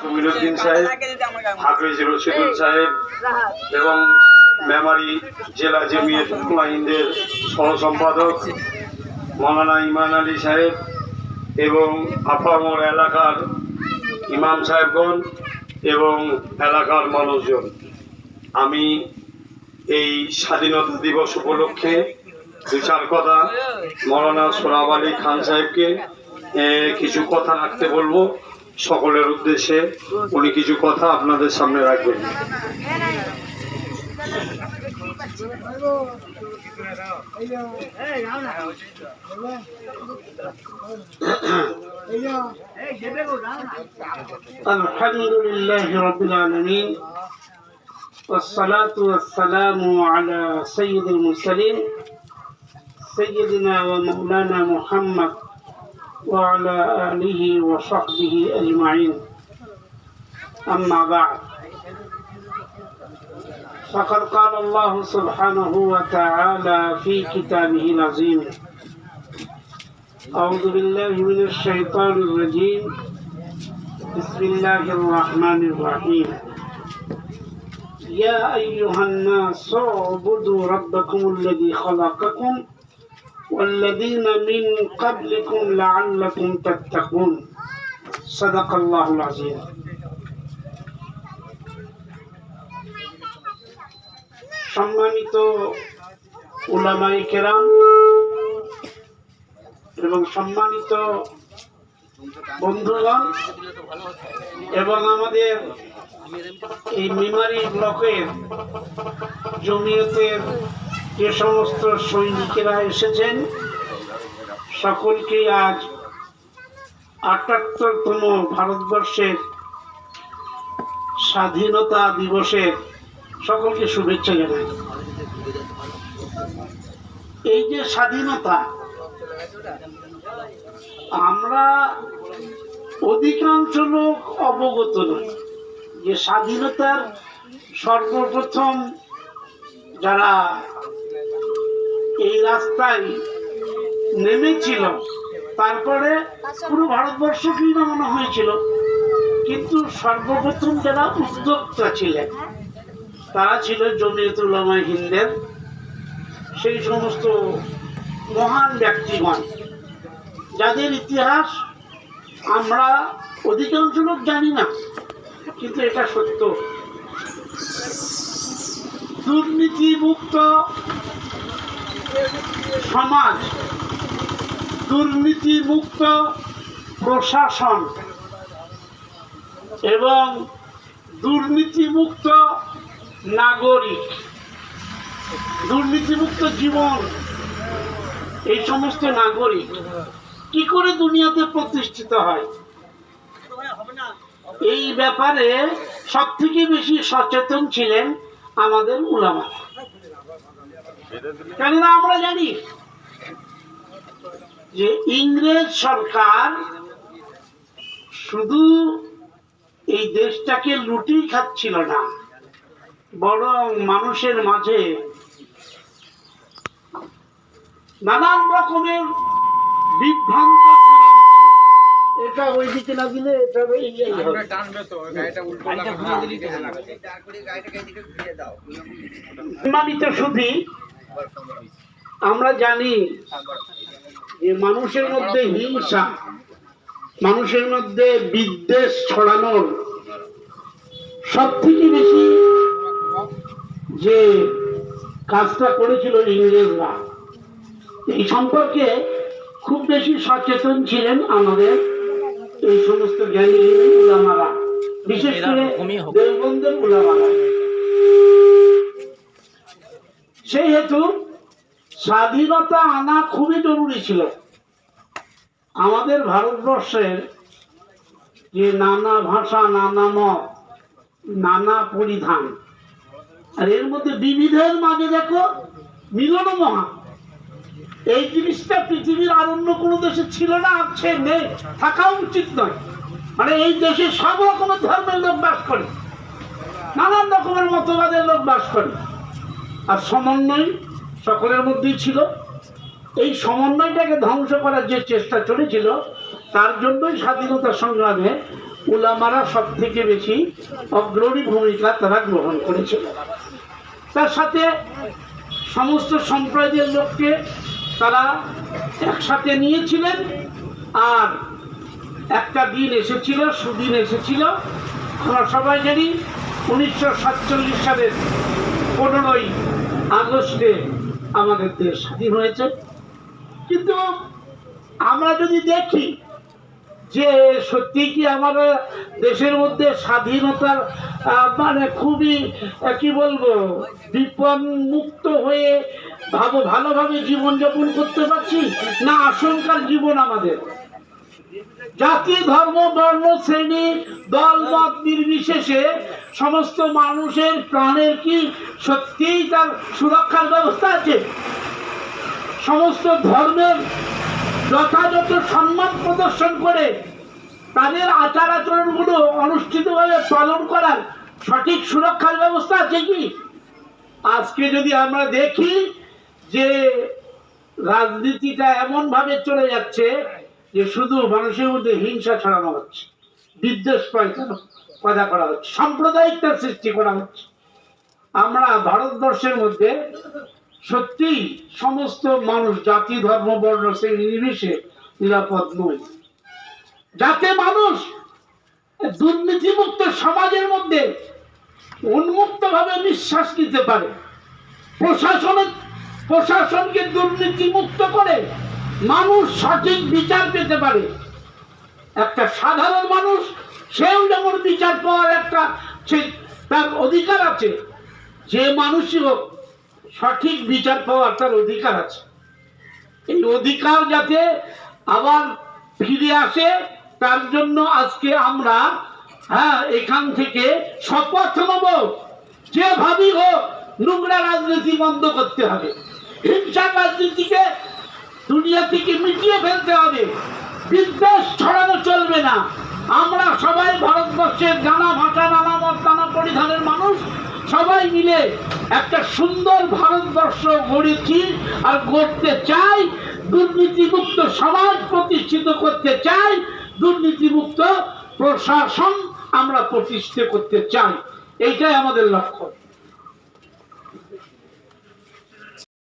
কমিরুদ্দিন সাহেব, হাফিজ রশিদুল সাহেব এবং মেমারি জেলা জমিয়ত উলামা হিন্দের সহ সম্পাদক মৌলানা ইমান আলী সাহেব এবং আপামর এলাকার ইমাম সাহেবগণ এবং এলাকার মানুষজন, আমি এই স্বাধীনতা দিবস উপলক্ষে দু চার কথা মৌলানা সোহরাব আলী খান সাহেবকে কিছু কথা রাখতে বলবো। সকলের উদ্দেশ্যে উনি কিছু কথা আপনাদের সামনে রাখবেন। আলহামদুলিল্লাহি রাব্বিল আলামিন والصلاة والسلام على سيد المرسلين سيدنا ومولانا محمد وعلى آله وصحبه أجمعين. أما بعد، فقد قال الله سبحانه وتعالى في كتابه العظيم: أعوذ بالله من الشيطان الرجيم، بسم الله الرحمن الرحيم. يا أيها الناس اعبدوا ربكم الذي خلقكم والذين من قبلكم لعلكم تتقون. صدق الله العظيم. সম্মানিত উলামায়ে কেরাম এবং সম্মানিত বন্ধুগণ এবং আমাদের এই মেমারি ব্লকের জমিয়তের যে সমস্ত সৈনিকেরা এসেছেন, সকলকে আজ ৭৮তম ভারতবর্ষের স্বাধীনতা দিবসের সকলকে শুভেচ্ছা জানাই। এই যে স্বাধীনতা, আমরা অধিকাংশ লোক অবগত নই যে স্বাধীনতার সর্বপ্রথম যারা এই রাস্তায় নেমেছিল, তারপরে পুরো ভারতবর্ষকেই নামানো হয়েছিল, কিন্তু সর্বপ্রথম যারা উদ্যোক্তা ছিলেন তারা ছিল জমিয়ত উলামা হিন্দের সেই সমস্ত মহান ব্যক্তিগণ, যাদের ইতিহাস আমরা অধিকাংশ লোক জানি না, কিন্তু এটা সত্য। দুর্নীতিমুক্ত সমাজ, দুর্নীতিমুক্ত প্রশাসন এবং দুর্নীতিমুক্ত নাগরিক, দুর্নীতিমুক্ত জীবন, এই সমস্ত নাগরিক কি করে দুনিয়াতে প্রতিষ্ঠিত হয়, এই ব্যাপারে সব থেকে বেশি সচেতন ছিলেন আমাদের উলামা। কেননা আমরা জানি যে ইংরেজ সরকার শুধু এই দেশটাকে লুটেই খাচ্ছিল না, বরং মানুষের মাঝে নানান রকমের বিভ্রান্ত ছড়িয়ে দিচ্ছিল। এটা ওই দিকে না দিলে এটা সম্মানিত শুধু আমরা জানি যে মানুষের মধ্যে হিংসা, মানুষের মধ্যে বিদ্বেষ ছড়ানোর সব থেকে বেশি যে কাজটা করেছিল ইংরেজরা, এই সম্পর্কে খুব বেশি সচেতন ছিলেন আমাদের এই সমস্ত জ্ঞানী উলামারা, বিশেষ করে দেওবন্দের উলামারা। সেই হেতু স্বাধীনতা আনা খুবই জরুরি ছিল। আমাদের ভারতবর্ষের যে নানা ভাষা, নানা মত, নানা পরিধান, আর এর মধ্যে বিবিধের মাঝে দেখো মিলন মহা, এই জিনিসটা পৃথিবীর আর অন্য কোনো দেশে ছিল না, আছে, নেই, থাকা উচিত নয়। মানে এই দেশে সব রকমের ধর্মের লোক বাস করে, নানান রকমের মতবাদের লোক বাস করে, আর সমন্বয় সকলের মধ্যেই ছিল। এই সমন্বয়টাকে ধ্বংস করার যে চেষ্টা চলেছিল, তার জন্যই স্বাধীনতা সংগ্রামে উলামারা সব থেকে বেশি অগ্রণী ভূমিকা তারা গ্রহণ করেছিল। তার সাথে সমস্ত সম্প্রদায়ের লোককে তারা একসাথে নিয়েছিলেন। আর একটা দিন এসেছিল, সুদিন এসেছিল, আমরা সবাই জানি 1947 সালের 15ই আগস্টে আমাদের দেশ স্বাধীন হয়েছে। কিন্তু আমরা যদি দেখি যে সত্যি কি আমাদের দেশের মধ্যে স্বাধীনতার মানে খুবই কি বলবো বিপদ মুক্ত হয়ে ভালোভাবে জীবনযাপন করতে পারছি, না আশঙ্কার জীবন আমাদের? জাতি, ধর্ম, বর্ণ, শ্রেণী, দল মত নির্বিশেষে সমস্ত মানুষের প্রাণের কি সত্যিই তার সুরক্ষার ব্যবস্থা আছে? সমস্ত ধর্মের যথাযথ সম্মান প্রদর্শন করে তাদের আচার আচরণগুলো অনুষ্ঠিতভাবে পালন করার সঠিক সুরক্ষার ব্যবস্থা আছে কি? আজকে যদি আমরা দেখি যে রাজনীতিটা এমন ভাবে চলে যাচ্ছে যে শুধু মানুষের মধ্যে হিংসা ছড়ানো হচ্ছে, বিদ্বেষ পয়দা করা হচ্ছে, সাম্প্রদায়িকতার সৃষ্টি করা হচ্ছে। আমরা ভারতবর্ষের মধ্যে সত্যি সমস্ত মানুষ জাতি, ধর্ম, বর্ণ, শ্রেণী নির্বিশেষে নিরাপদ নয়। যাতে মানুষ দুর্নীতিমুক্ত সমাজের মধ্যে উন্মুক্তভাবে নিঃশ্বাস নিতে পারে, প্রশাসনকে দুর্নীতিমুক্ত করে মানুষ সঠিক বিচার পেতে পারে। একটা সাধারণ মানুষ সেও যেমন বিচার পাওয়ার একটা তার অধিকার আছে, যে মানুষই হোক সঠিক বিচার পাওয়ার তার অধিকার আছে। এই অধিকার যাতে আবার ফিরে আসে তার জন্য আজকে আমরা এখান থেকে শপথ নেব, যেভাবেই হোক নোংরা রাজনীতি বন্ধ করতে হবে, হিংসার রাজনীতিকে দুনিয়া থেকে মিটিয়ে ফেলতে হবে, বিদ্বেষ ছড়ানো চলবে না। আমরা সবাই ভারতবর্ষের নানা ভাষা, নানা মত, নানা পরিধানের মানুষ সবাই মিলে একটা সুন্দর ভারতবর্ষ গড়েছি আর গড়তে চাই। দুর্নীতিমুক্ত সমাজ প্রতিষ্ঠিত করতে চাই, দুর্নীতিমুক্ত প্রশাসন আমরা প্রতিষ্ঠিত করতে চাই। এইটাই আমাদের লক্ষ্য।